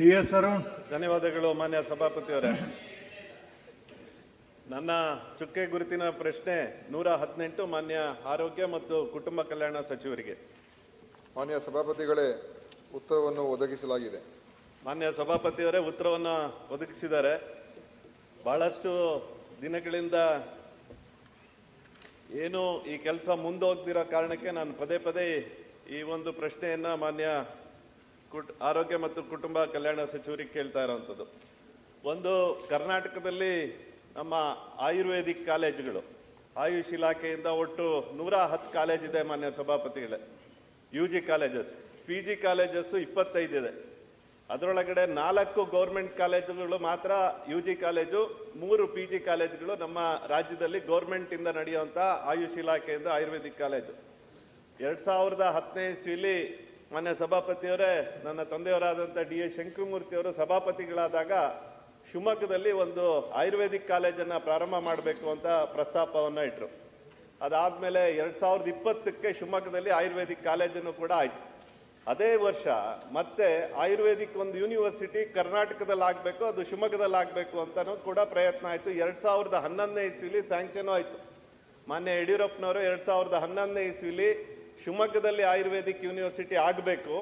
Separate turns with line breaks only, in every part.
DS Arun.
ಧನ್ಯವಾದಗಳು ಮಾನ್ಯ ಸಭಾಪತಿಯವರೇ. ನನ್ನ ಚುಕ್ಕೆ ಗುರುತಿನ ಪ್ರಶ್ನೆ 118 ಮಾನ್ಯ ಆರೋಗ್ಯ ಮತ್ತು ಕುಟುಂಬ ಕಲ್ಯಾಣ ಸಚಿವರಿಗೆ.
ಮಾನ್ಯ ಸಭಾಪತಿಗಳೇ, ಉತ್ತರವನ್ನು ಒದಗಿಸಲಾಗಿದೆ.
ಮಾನ್ಯ ಸಭಾಪತಿಯವರೇ, ಉತ್ತರವನ್ನು ಒದಗಿಸಿದ್ದಾರೆ. ಬಹಳಷ್ಟು ದಿನಗಳಿಂದ ಏನು ಈ ಕೆಲಸ ಮುಂದೋಗ್ದಿರೋ ಕಾರಣಕ್ಕೆ ನಾನು ಪದೇ ಪದೇ ಈ ಒಂದು ಪ್ರಶ್ನೆಯನ್ನ ಮಾನ್ಯ ಆರೋಗ್ಯ ಮತ್ತು ಕುಟುಂಬ ಕಲ್ಯಾಣ ಸಚಿವರಿಗೆ ಕೇಳ್ತಾ ಇರೋವಂಥದ್ದು. ಒಂದು, ಕರ್ನಾಟಕದಲ್ಲಿ ನಮ್ಮ ಆಯುರ್ವೇದಿಕ್ ಕಾಲೇಜುಗಳು, ಆಯುಷ್ ಇಲಾಖೆಯಿಂದ ಒಟ್ಟು 110 ಕಾಲೇಜ್ ಇದೆ ಮಾನ್ಯ ಸಭಾಪತಿಗಳೇ. UG ಕಾಲೇಜಸ್, PG ಕಾಲೇಜಸ್ಸು 25 ಇದೆ. ಅದರೊಳಗಡೆ 4 ಗೌರ್ಮೆಂಟ್ ಕಾಲೇಜುಗಳು ಮಾತ್ರ UG ಕಾಲೇಜು, 3 PG ಕಾಲೇಜುಗಳು ನಮ್ಮ ರಾಜ್ಯದಲ್ಲಿ ಗೌರ್ಮೆಂಟ್ ಇಂದ ನಡೆಯುವಂಥ ಆಯುಷ್ ಇಲಾಖೆಯಿಂದ ಆಯುರ್ವೇದಿಕ್ ಕಾಲೇಜು. 2010ನೇ ಇಸ್ವಿಲಿ ಮಾನ್ಯ ಸಭಾಪತಿಯವರೇ, ನನ್ನ ತಂದೆಯವರಾದಂಥ DS ಶಂಕರಮೂರ್ತಿ ಅವರು ಸಭಾಪತಿಗಳಾದಾಗ ಶಿವಮೊಗ್ಗದಲ್ಲಿ ಒಂದು ಆಯುರ್ವೇದಿಕ್ ಕಾಲೇಜನ್ನು ಪ್ರಾರಂಭ ಮಾಡಬೇಕು ಅಂತ ಪ್ರಸ್ತಾಪವನ್ನು ಇಟ್ಟರು. ಅದಾದಮೇಲೆ 2020ಕ್ಕೆ ಶಿವಮೊಗ್ಗದಲ್ಲಿ ಆಯುರ್ವೇದಿಕ್ ಕಾಲೇಜನ್ನು ಕೂಡ ಆಯಿತು. ಅದೇ ವರ್ಷ ಮತ್ತೆ ಆಯುರ್ವೇದಿಕ್ ಒಂದು ಯೂನಿವರ್ಸಿಟಿ ಕರ್ನಾಟಕದಲ್ಲಿ ಆಗಬೇಕು, ಅದು ಶಿವಮೊಗ್ಗದಲ್ಲಿ ಆಗಬೇಕು ಅಂತಲೂ ಕೂಡ ಪ್ರಯತ್ನ ಆಯಿತು. 2011ನೇ ಇಸ್ವಿಲಿ ಸ್ಯಾಂಕ್ಷನ್ ಆಯಿತು. ಮಾನ್ಯ ಯಡಿಯೂರಪ್ಪನವರು 2011ನೇ ಇಸ್ವಿಲಿ ಶಿವಮೊಗ್ಗದಲ್ಲಿ ಆಯುರ್ವೇದಿಕ್ ಯೂನಿವರ್ಸಿಟಿ ಆಗಬೇಕು,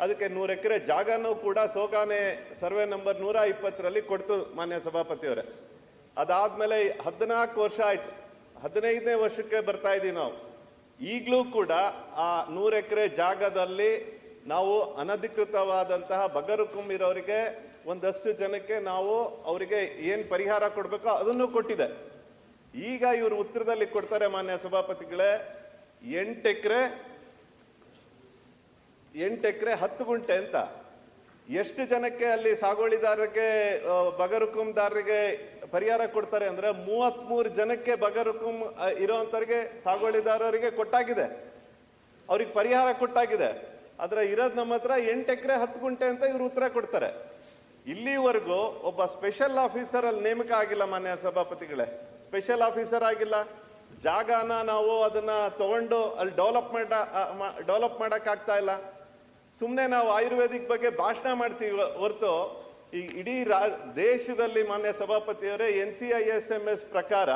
ಅದಕ್ಕೆ 100 ಎಕರೆ ಜಾಗನೂ ಕೂಡ ಸೋಗಾನೆ ಸರ್ವೆ ನಂಬರ್ 120ರಲ್ಲಿ ಕೊಡ್ತು ಮಾನ್ಯ ಸಭಾಪತಿಯವರೇ. ಅದಾದಮೇಲೆ 14 ವರ್ಷ ಆಯಿತು, 15ನೇ ವರ್ಷಕ್ಕೆ ಬರ್ತಾ ಇದ್ದೀವಿ ನಾವು. ಈಗಲೂ ಕೂಡ ಆ 100 ಎಕರೆ ಜಾಗದಲ್ಲಿ ನಾವು ಅನಧಿಕೃತವಾದಂತಹ ಬಗರುಕುಂಬಿರೋರಿಗೆ ಒಂದಷ್ಟು ಜನಕ್ಕೆ ನಾವು ಅವರಿಗೆ ಏನು ಪರಿಹಾರ ಕೊಡಬೇಕೋ ಅದನ್ನು ಕೊಟ್ಟಿದೆ. ಈಗ ಇವರು ಉತ್ತರದಲ್ಲಿ ಕೊಡ್ತಾರೆ ಮಾನ್ಯ ಸಭಾಪತಿಗಳೇ, 8 ಎಕರೆ 10 ಗುಂಟೆ ಅಂತ. ಎಷ್ಟು ಜನಕ್ಕೆ ಅಲ್ಲಿ ಸಾಗುವಳಿದಾರರಿಗೆ ಬಗರುಕುಂದಾರರಿಗೆ ಪರಿಹಾರ ಕೊಡ್ತಾರೆ ಅಂದ್ರೆ 33 ಜನಕ್ಕೆ ಬಗರುಕುಂ ಇರೋಂಥವ್ರಿಗೆ ಸಾಗುವಳಿದಾರರಿಗೆ ಕೊಟ್ಟಾಗಿದೆ, ಅವ್ರಿಗೆ ಪರಿಹಾರ ಕೊಟ್ಟಾಗಿದೆ. ಆದ್ರೆ ಇರೋದು ನಮ್ಮ ಹತ್ರ 8 ಎಕರೆ 10 ಗುಂಟೆ ಅಂತ ಇವರು ಉತ್ತರ ಕೊಡ್ತಾರೆ. ಇಲ್ಲಿವರೆಗೂ ಒಬ್ಬ ಸ್ಪೆಷಲ್ ಆಫೀಸರ್ ಅಲ್ಲಿ ನೇಮಕ ಆಗಿಲ್ಲ ಮಾನ್ಯ ಸಭಾಪತಿಗಳೇ, ಸ್ಪೆಷಲ್ ಆಫೀಸರ್ ಆಗಿಲ್ಲ. ಜಾಗನ ನಾವು ಅದನ್ನ ತಗೊಂಡು ಅಲ್ಲಿ ಡೆವಲಪ್ ಮಾಡಕ್ಕಾಗ್ತಾ ಇಲ್ಲ. ಸುಮ್ಮನೆ ನಾವು ಆಯುರ್ವೇದಿಕ್ ಬಗ್ಗೆ ಭಾಷಣ ಮಾಡ್ತೀವಿ ಹೊರತು ಈ ಇಡೀ ದೇಶದಲ್ಲಿ ಮಾನ್ಯ ಸಭಾಪತಿಯವರೇ NCISMS ಪ್ರಕಾರ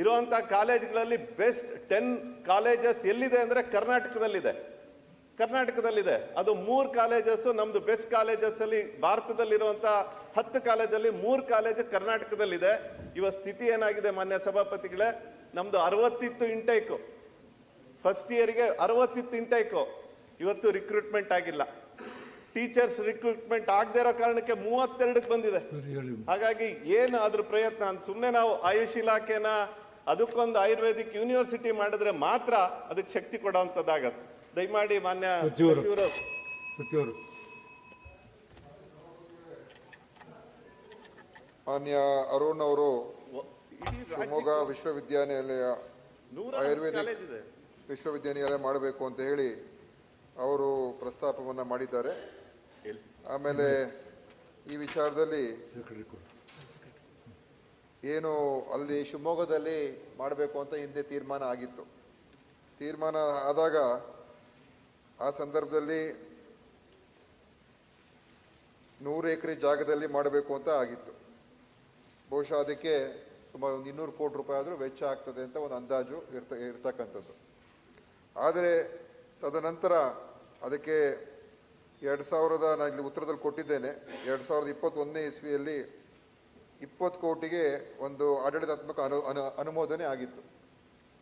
ಇರುವಂತ ಕಾಲೇಜ್ಗಳಲ್ಲಿ ಬೆಸ್ಟ್ 10 ಕಾಲೇಜಸ್ ಎಲ್ಲಿದೆ ಅಂದ್ರೆ ಕರ್ನಾಟಕದಲ್ಲಿದೆ. ಅದು 3 ಕಾಲೇಜಸ್ ನಮ್ದು ಬೆಸ್ಟ್ ಕಾಲೇಜಸ್ ಅಲ್ಲಿ ಭಾರತದಲ್ಲಿರುವಂತ 10 ಕಾಲೇಜಲ್ಲಿ 3 ಕಾಲೇಜ್ ಕರ್ನಾಟಕದಲ್ಲಿದೆ. ಇವ ಸ್ಥಿತಿ ಏನಾಗಿದೆ ಮಾನ್ಯ ಸಭಾಪತಿಗಳೇ, ನಮ್ದು 60 ಇಂಟೇಕು, ಫಸ್ಟ್ ಇಯರ್ಗೆ 60 ಇಂಟೇಕು, ಇವತ್ತು ರಿಕ್ರೂಟ್ಮೆಂಟ್ ಆಗಿಲ್ಲ. ಟೀಚರ್ಸ್ ರಿಕ್ರೂಟ್ಮೆಂಟ್ ಆಗದೆ ಇರೋ ಕಾರಣಕ್ಕೆ 32ಕ್ಕೆ ಬಂದಿದೆ. ಹಾಗಾಗಿ ಏನು ಅದ್ರ ಪ್ರಯತ್ನ ಅಂತ ಸುಮ್ಮನೆ ನಾವು ಆಯುಷ್ ಇಲಾಖೆನ ಅದಕ್ಕೊಂದು ಆಯುರ್ವೇದಿಕ್ ಯೂನಿವರ್ಸಿಟಿ ಮಾಡಿದ್ರೆ ಮಾತ್ರ ಅದಕ್ಕೆ ಶಕ್ತಿ ಕೊಡೋಂಥದ್ದಾಗತ್ತೆ. ದಯಮಾಡಿ ಮಾನ್ಯ ಸಚಿವರು.
ಮಾನ್ಯ ಅರುಣ್ ಅವರು ಶಿವಮೊಗ್ಗ ವಿಶ್ವವಿದ್ಯಾನಿಲಯ ಆಯುರ್ವೇದಿಕ್ ವಿಶ್ವವಿದ್ಯಾನಿಲಯ ಮಾಡಬೇಕು ಅಂತ ಹೇಳಿ ಅವರು ಪ್ರಸ್ತಾಪವನ್ನು ಮಾಡಿದ್ದಾರೆ. ಆಮೇಲೆ ಈ ವಿಚಾರದಲ್ಲಿ ಏನು ಅಲ್ಲಿ ಶಿವಮೊಗ್ಗದಲ್ಲಿ ಮಾಡಬೇಕು ಅಂತ ಹಿಂದೆ ತೀರ್ಮಾನ ಆಗಿತ್ತು. ತೀರ್ಮಾನ ಆದಾಗ ಆ ಸಂದರ್ಭದಲ್ಲಿ 100 ಎಕರೆ ಜಾಗದಲ್ಲಿ ಮಾಡಬೇಕು ಅಂತ ಆಗಿತ್ತು. ಬಹುಶಃ ಅದಕ್ಕೆ ಸುಮಾರು 200 ಕೋಟಿ ರೂಪಾಯಿ ಆದರೂ ವೆಚ್ಚ ಆಗ್ತದೆ ಅಂತ ಒಂದು ಅಂದಾಜು ಇರ್ತಕ್ಕಂಥದ್ದು. ಆದರೆ ತದನಂತರ ಅದಕ್ಕೆ 2000 ನಾನು ಇಲ್ಲಿ ಉತ್ತರದಲ್ಲಿ ಕೊಟ್ಟಿದ್ದೇನೆ, 2021ನೇ ಇಸ್ವಿಯಲ್ಲಿ 20 ಕೋಟಿಗೆ ಒಂದು ಆಡಳಿತಾತ್ಮಕ ಅನುಮೋದನೆ ಆಗಿತ್ತು.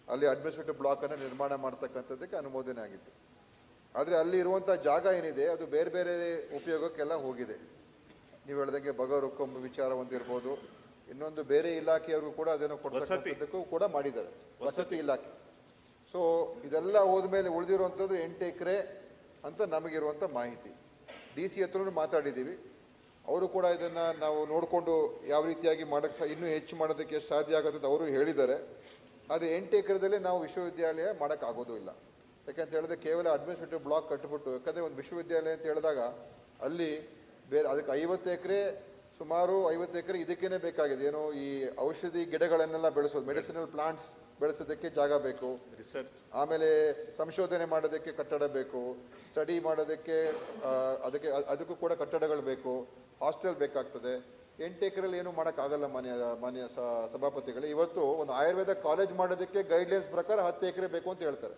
ಅಲ್ಲಿ ಅಡ್ಮಿನಿಸ್ಟ್ರೇಟಿವ್ ಬ್ಲಾಕನ್ನು ನಿರ್ಮಾಣ ಮಾಡ್ತಕ್ಕಂಥದ್ದಕ್ಕೆ ಅನುಮೋದನೆ ಆಗಿತ್ತು. ಆದರೆ ಅಲ್ಲಿ ಇರುವಂಥ ಜಾಗ ಏನಿದೆ ಅದು ಬೇರೆ ಬೇರೆ ಉಪಯೋಗಕ್ಕೆಲ್ಲ ಹೋಗಿದೆ. ನೀವು ಹೇಳ್ದಂಗೆ ಬಗರುಕುಂ ವಿಚಾರ ಒಂದಿರ್ಬೋದು, ಇನ್ನೊಂದು ಬೇರೆ ಇಲಾಖೆಯವರು ಕೂಡ ಅದನ್ನು ಕೊಡ್ತಕ್ಕಂಥದ್ದಕ್ಕೂ ಕೂಡ ಮಾಡಿದ್ದಾರೆ, ವಸತಿ ಇಲಾಖೆ. ಸೊ ಇದೆಲ್ಲ ಹೋದ್ಮೇಲೆ ಉಳಿದಿರುವಂಥದ್ದು 8 ಎಕರೆ ಅಂತ ನಮಗಿರುವಂಥ ಮಾಹಿತಿ. DC ಹತ್ರನೂ ಮಾತಾಡಿದ್ದೀವಿ, ಅವರು ಕೂಡ ಇದನ್ನು ನಾವು ನೋಡಿಕೊಂಡು ಯಾವ ರೀತಿಯಾಗಿ ಮಾಡೋಕ್ಕೆ ಇನ್ನೂ ಹೆಚ್ಚು ಮಾಡೋದಕ್ಕೆ ಎಷ್ಟು ಸಾಧ್ಯ ಆಗುತ್ತೆ ಅಂತ ಅವರು ಹೇಳಿದ್ದಾರೆ. ಆದರೆ 8 ಎಕರೆದಲ್ಲಿ ನಾವು ವಿಶ್ವವಿದ್ಯಾಲಯ ಮಾಡೋಕ್ಕಾಗೋದು ಇಲ್ಲ. ಯಾಕಂತ ಹೇಳಿದ್ರೆ ಕೇವಲ ಅಡ್ಮಿನಿಸ್ಟ್ರೇಟಿವ್ ಬ್ಲಾಕ್ ಕಟ್ಟಿಬಿಟ್ಟು, ಯಾಕಂದರೆ ಒಂದು ವಿಶ್ವವಿದ್ಯಾಲಯ ಅಂತ ಹೇಳಿದಾಗ ಅಲ್ಲಿ ಬೇರೆ ಅದಕ್ಕೆ 50 ಎಕರೆ ಸುಮಾರು 50 ಎಕರೆ ಇದಕ್ಕೇನೆ ಬೇಕಾಗಿದೆ. ಏನೋ ಈ ಔಷಧಿ ಗಿಡಗಳನ್ನೆಲ್ಲ ಬೆಳೆಸೋದು, ಮೆಡಿಸಿನಲ್ ಪ್ಲಾಂಟ್ಸ್ ಬೆಳೆಸೋದಕ್ಕೆ ಜಾಗ ಬೇಕು,
ರಿಸರ್ಚ್,
ಆಮೇಲೆ ಸಂಶೋಧನೆ ಮಾಡೋದಕ್ಕೆ ಕಟ್ಟಡ ಬೇಕು, ಸ್ಟಡಿ ಮಾಡೋದಕ್ಕೆ ಅದಕ್ಕೂ ಕೂಡ ಕಟ್ಟಡಗಳು ಬೇಕು, ಹಾಸ್ಟೆಲ್ ಬೇಕಾಗ್ತದೆ. 8 ಎಕರೆಯಲ್ಲಿ ಏನು ಮಾಡೋಕ್ಕಾಗಲ್ಲ ಮಾನ್ಯ ಸಭಾಪತಿಗಳೇ. ಇವತ್ತು ಒಂದು ಆಯುರ್ವೇದ ಕಾಲೇಜ್ ಮಾಡೋದಕ್ಕೆ ಗೈಡ್ಲೈನ್ಸ್ ಪ್ರಕಾರ 10 ಎಕರೆ ಬೇಕು ಅಂತ ಹೇಳ್ತಾರೆ.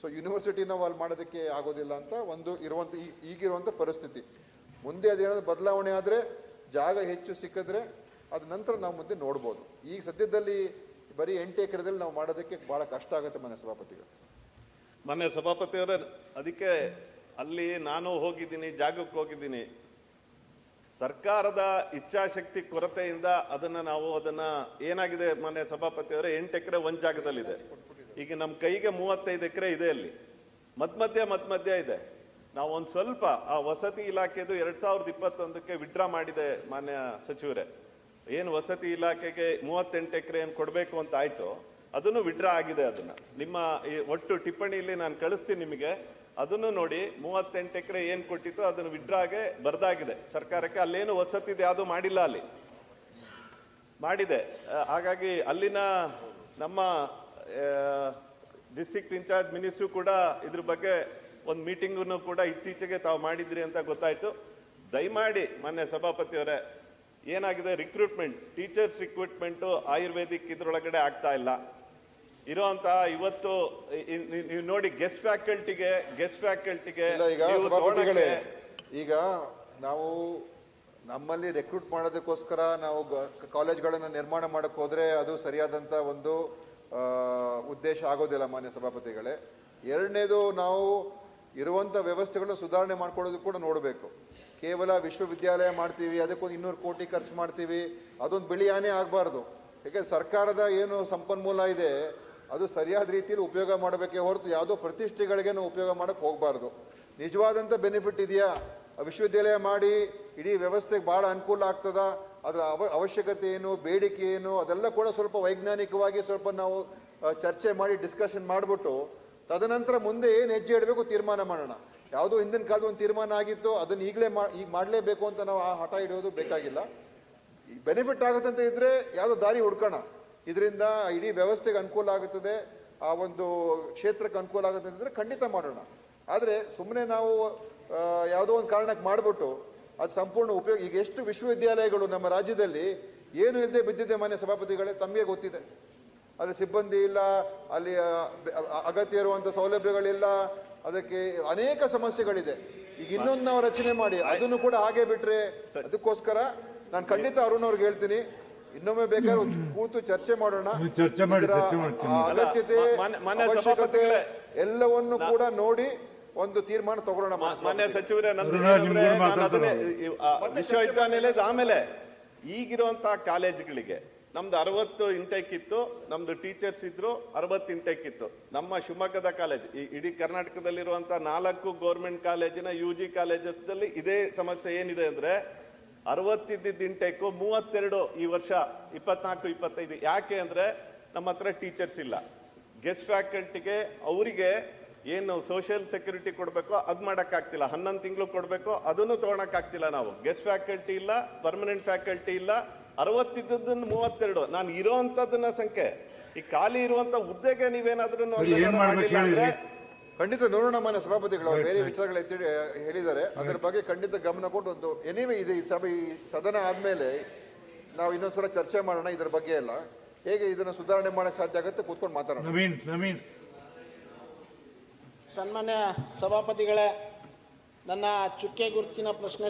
ಸೊ ಯೂನಿವರ್ಸಿಟಿ ನಾವು ಅಲ್ಲಿ ಮಾಡೋದಕ್ಕೆ ಆಗೋದಿಲ್ಲ ಅಂತ ಒಂದು ಈಗಿರುವಂಥ ಪರಿಸ್ಥಿತಿ. ಮುಂದೆ ಅದೇನಾದ್ರು ಬದಲಾವಣೆ ಆದರೆ, ಜಾಗ ಹೆಚ್ಚು ಸಿಕ್ಕಿದ್ರೆ ಅದ ನಂತರ ನಾವು ಮುಂದೆ ನೋಡ್ಬೋದು. ಈಗ ಸದ್ಯದಲ್ಲಿ ಬರೀ 8 ಎಕರೆದಲ್ಲಿ ನಾವು ಮಾಡೋದಕ್ಕೆ ಬಹಳ ಕಷ್ಟ ಆಗುತ್ತೆ ಮಾನ್ಯ ಸಭಾಪತಿಗಳು.
ಮಾನ್ಯ ಸಭಾಪತಿಯವರೇ, ಅದಕ್ಕೆ ಅಲ್ಲಿ ನಾನು ಹೋಗಿದ್ದೀನಿ, ಜಾಗಕ್ಕೆ ಹೋಗಿದ್ದೀನಿ. ಸರ್ಕಾರದ ಇಚ್ಛಾಶಕ್ತಿ ಕೊರತೆಯಿಂದ ಅದನ್ನ ಏನಾಗಿದೆ ಮಾನ್ಯ ಸಭಾಪತಿಯವರೇ, 8 ಎಕರೆ ಒಂದ್ ಜಾಗದಲ್ಲಿದೆ. ಈಗ ನಮ್ಮ ಕೈಗೆ 35 ಎಕರೆ ಇದೆ. ಅಲ್ಲಿ ಮಧ್ಯ ಇದೆ. ನಾವು ಒಂದು ಸ್ವಲ್ಪ ಆ ವಸತಿ ಇಲಾಖೆದು 2021ಕ್ಕೆ ವಿಡ್ರಾ ಮಾಡಿದೆ ಮಾನ್ಯ ಸಚಿವರೇ. ಏನು ವಸತಿ ಇಲಾಖೆಗೆ 38 ಎಕರೆ ಏನು ಕೊಡಬೇಕು ಅಂತ ಆಯ್ತು, ಅದನ್ನು ವಿಡ್ರಾ ಆಗಿದೆ. ಅದನ್ನ ನಿಮ್ಮ ಈ ಒಟ್ಟು ಟಿಪ್ಪಣಿಯಲ್ಲಿ ನಾನು ಕಳಿಸ್ತೀನಿ ನಿಮಗೆ, ಅದನ್ನು ನೋಡಿ. 38 ಎಕರೆ ಏನ್ ಕೊಟ್ಟಿತ್ತು ಅದನ್ನು ವಿಡ್ರಾಗೆ ಬರ್ದಾಗಿದೆ ಸರ್ಕಾರಕ್ಕೆ. ಅಲ್ಲೇನು ವಸತಿದು ಯಾವುದು ಮಾಡಿಲ್ಲ, ಅಲ್ಲಿ ಮಾಡಿದೆ. ಹಾಗಾಗಿ ಅಲ್ಲಿನ ನಮ್ಮ ಡಿಸ್ಟ್ರಿಕ್ಟ್ ಇನ್ಚಾರ್ಜ್ ಮಿನಿಸ್ಟ್ರು ಕೂಡ ಇದ್ರ ಬಗ್ಗೆ ಒಂದು ಮೀಟಿಂಗನ್ನು ಕೂಡ ಇತ್ತೀಚೆಗೆ ತಾವು ಮಾಡಿದ್ರಿ ಅಂತ ಗೊತ್ತಾಯ್ತು. ದಯಮಾಡಿ ಮಾನ್ಯ ಸಭಾಪತಿಯವರೇ, ಏನಾಗಿದೆ ರಿಕ್ರೂಟ್ಮೆಂಟ್, ಟೀಚರ್ಸ್ ರಿಕ್ರೂಟ್ಮೆಂಟು ಆಯುರ್ವೇದಿಕ್ ಇದ್ರೊಳಗಡೆ ಆಗ್ತಾ ಇಲ್ಲ. ಇರೋಂತಹ ಇವತ್ತು ನೀವು ನೋಡಿ ಗೆಸ್ಟ್ ಫ್ಯಾಕಲ್ಟಿಗೆ
ಈಗ ನಾವು ನಮ್ಮಲ್ಲಿ ರೆಕ್ರೂಟ್ ಮಾಡೋದಕ್ಕೋಸ್ಕರ ನಾವು ಕಾಲೇಜ್ಗಳನ್ನು ನಿರ್ಮಾಣ ಮಾಡಕ್ಕೆ ಹೋದ್ರೆ ಅದು ಸರಿಯಾದಂತ ಒಂದು ಉದ್ದೇಶ ಆಗೋದಿಲ್ಲ ಮಾನ್ಯ ಸಭಾಪತಿಗಳೇ. ಎರಡನೇದು, ನಾವು ಇರುವಂತ ವ್ಯವಸ್ಥೆಗಳನ್ನು ಸುಧಾರಣೆ ಮಾಡ್ಕೊಳ್ಳೋದು ಕೂಡ ನೋಡಬೇಕು. ಕೇವಲ ವಿಶ್ವವಿದ್ಯಾಲಯ ಮಾಡ್ತೀವಿ, ಅದಕ್ಕೊಂದು 200 ಕೋಟಿ ಖರ್ಚು ಮಾಡ್ತೀವಿ, ಅದೊಂದು ಬಿಳಿಯಾನೆ ಆಗಬಾರ್ದು. ಯಾಕೆಂದ್ರೆ ಸರ್ಕಾರದ ಏನು ಸಂಪನ್ಮೂಲ ಇದೆ ಅದು ಸರಿಯಾದ ರೀತಿಯಲ್ಲಿ ಉಪಯೋಗ ಮಾಡಬೇಕೇ ಹೊರತು ಯಾವುದೋ ಪ್ರತಿಷ್ಠೆಗಳಿಗೆ ನಾವು ಉಪಯೋಗ ಮಾಡಕ್ಕೆ ಹೋಗಬಾರ್ದು. ನಿಜವಾದಂಥ ಬೆನಿಫಿಟ್ ಇದೆಯಾ, ವಿಶ್ವವಿದ್ಯಾಲಯ ಮಾಡಿ ಇಡೀ ವ್ಯವಸ್ಥೆಗೆ ಭಾಳ ಅನುಕೂಲ ಆಗ್ತದ, ಅದರ ಅವಶ್ಯಕತೆ ಏನು, ಬೇಡಿಕೆ ಏನು, ಅದೆಲ್ಲ ಕೂಡ ಸ್ವಲ್ಪ ವೈಜ್ಞಾನಿಕವಾಗಿ ಸ್ವಲ್ಪ ನಾವು ಚರ್ಚೆ ಮಾಡಿ ಡಿಸ್ಕಷನ್ ಮಾಡಿಬಿಟ್ಟು ತದನಂತರ ಮುಂದೆ ಏನು ಹೆಜ್ಜೆ ಇಡಬೇಕು ತೀರ್ಮಾನ ಮಾಡೋಣ. ಯಾವುದೋ ಹಿಂದಿನ ಕಾಲದ ಒಂದು ತೀರ್ಮಾನ ಆಗಿತ್ತು, ಅದನ್ನು ಈಗ ಮಾಡಲೇಬೇಕು ಅಂತ ನಾವು ಆ ಹಠ ಹಿಡಿಯೋದು ಬೇಕಾಗಿಲ್ಲ. ಬೆನಿಫಿಟ್ ಆಗುತ್ತೆ ಅಂತ ಇದ್ರೆ ಯಾವುದೋ ದಾರಿ ಹುಡ್ಕೋಣ. ಇದರಿಂದ ಇಡೀ ವ್ಯವಸ್ಥೆಗೆ ಅನುಕೂಲ ಆಗುತ್ತದೆ, ಆ ಒಂದು ಕ್ಷೇತ್ರಕ್ಕೆ ಅನುಕೂಲ ಆಗುತ್ತೆ ಅಂತಂದ್ರೆ ಖಂಡಿತ ಮಾಡೋಣ. ಆದರೆ ಸುಮ್ಮನೆ ನಾವು ಯಾವುದೋ ಒಂದು ಕಾರಣಕ್ಕೆ ಮಾಡಿಬಿಟ್ಟು ಅದು ಸಂಪೂರ್ಣ ಉಪಯೋಗ. ಈಗ ಎಷ್ಟು ವಿಶ್ವವಿದ್ಯಾಲಯಗಳು ನಮ್ಮ ರಾಜ್ಯದಲ್ಲಿ ಏನು ಇಲ್ಲದೆ ಬಿದ್ದಿದೆ ಮಾನ್ಯ ಸಭಾಪತಿಗಳೇ, ತಮಗೆ ಗೊತ್ತಿದೆ. ಅಲ್ಲಿ ಸಿಬ್ಬಂದಿ ಇಲ್ಲ, ಅಲ್ಲಿ ಅಗತ್ಯ ಇರುವಂಥ ಸೌಲಭ್ಯಗಳಿಲ್ಲ, ಅದಕ್ಕೆ ಅನೇಕ ಸಮಸ್ಯೆಗಳಿದೆ. ಈಗ ಇನ್ನೊಂದು ನಾವು ರಚನೆ ಮಾಡಿ ಅದನ್ನು ಕೂಡ ಹಾಗೆ ಬಿಟ್ರೆ, ಅದಕ್ಕೋಸ್ಕರ ನಾನು ಖಂಡಿತ ಅರುಣ್ ಅವ್ರಿಗೆ ಹೇಳ್ತೀನಿ, ಇನ್ನೊಮ್ಮೆ ಬೇಕಾದ್ರೆ ಕೂತು ಚರ್ಚೆ ಮಾಡೋಣ. ಅಗತ್ಯತೆ, ಅವಶ್ಯಕತೆ ಎಲ್ಲವನ್ನು ಕೂಡ ನೋಡಿ ಒಂದು ತೀರ್ಮಾನ ತಗೊಳ್ಳೋಣ.
ಮಾನ್ಯ ಸಚಿವರೇ, ವಿಶ್ವವಿದ್ಯಾನಿಲಯದ ಆಮೇಲೆ ಈಗಿರುವಂತಹ ಕಾಲೇಜುಗಳಿಗೆ ನಮ್ದು 60 ಇಂಟೇಕ್ ಇತ್ತು, ನಮ್ದು ಟೀಚರ್ಸ್ ಇದ್ರು 60 ಇಂಟೇಕ್ ಇತ್ತು. ನಮ್ಮ ಶಿವಮೊಗ್ಗದ ಕಾಲೇಜ್, ಇಡೀ ಕರ್ನಾಟಕದಲ್ಲಿರುವಂತಹ 4 ಗೌರ್ಮೆಂಟ್ ಕಾಲೇಜಿನ UG ಕಾಲೇಜಸ್ನಲ್ಲಿ ಇದೇ ಸಮಸ್ಯೆ ಏನಿದೆ ಅಂದ್ರೆ 60 ಇದ್ದಿದ್ದು ಇಂಟೇಕು 32 ಈ ವರ್ಷ 24-25. ಯಾಕೆ ಅಂದ್ರೆ ನಮ್ಮ ಹತ್ರ ಟೀಚರ್ಸ್ ಇಲ್ಲ. ಗೆಸ್ಟ್ ಫ್ಯಾಕಲ್ಟಿಗೆ ಅವರಿಗೆ ಏನು ಸೋಷಿಯಲ್ ಸೆಕ್ಯೂರಿಟಿ ಕೊಡಬೇಕೋ ಅದು ಮಾಡೋಕ್ಕಾಗ್ತಿಲ್ಲ. 11 ತಿಂಗಳು ಕೊಡಬೇಕು, ಅದನ್ನು ತೊಗೊಳಕ್ಕಾಗ್ತಿಲ್ಲ ನಾವು. ಗೆಸ್ಟ್ ಫ್ಯಾಕಲ್ಟಿ ಇಲ್ಲ, ಪರ್ಮನೆಂಟ್ ಫ್ಯಾಕಲ್ಟಿ ಇಲ್ಲ. 60 ಇದ್ದದ್ದನ್ನು 32. ನಾನು ಇರೋಂಥದ್ದನ್ನ ಸಂಖ್ಯೆ, ಈ ಖಾಲಿ ಇರುವಂತ ಹುದ್ದೆಗೆ ನೀವೇನಾದ್ರೂ
ಖಂಡಿತ ನೋಡೋಣ. ಮಾನ್ಯ ಸಭಾಪತಿಗಳು ಬೇರೆ ವಿಚಾರಗಳು ಎತ್ತಿ ಹೇಳಿದ್ದಾರೆ, ಅದರ ಬಗ್ಗೆ ಖಂಡಿತ ಗಮನ ಕೊಟ್ಟು ಒಂದು ಎನಿವೆ ಇದೆ ಈ ಸದನ ಆದ್ಮೇಲೆ ನಾವು ಇನ್ನೊಂದ್ಸಲ ಚರ್ಚೆ ಮಾಡೋಣ ಇದರ ಬಗ್ಗೆ ಎಲ್ಲ, ಹೇಗೆ ಇದನ್ನು ಸುಧಾರಣೆ ಮಾಡಕ್ ಸಾಧ್ಯ ಆಗುತ್ತೆ ಕೂತ್ಕೊಂಡು ಮಾತಾಡೋಣ.
ನವೀನ್
ಸನ್ಮಾನ್ಯ ಸಭಾಪತಿಗಳೇ, ನನ್ನ ಚುಕ್ಕೆ ಗುರುತಿನ ಪ್ರಶ್ನೆ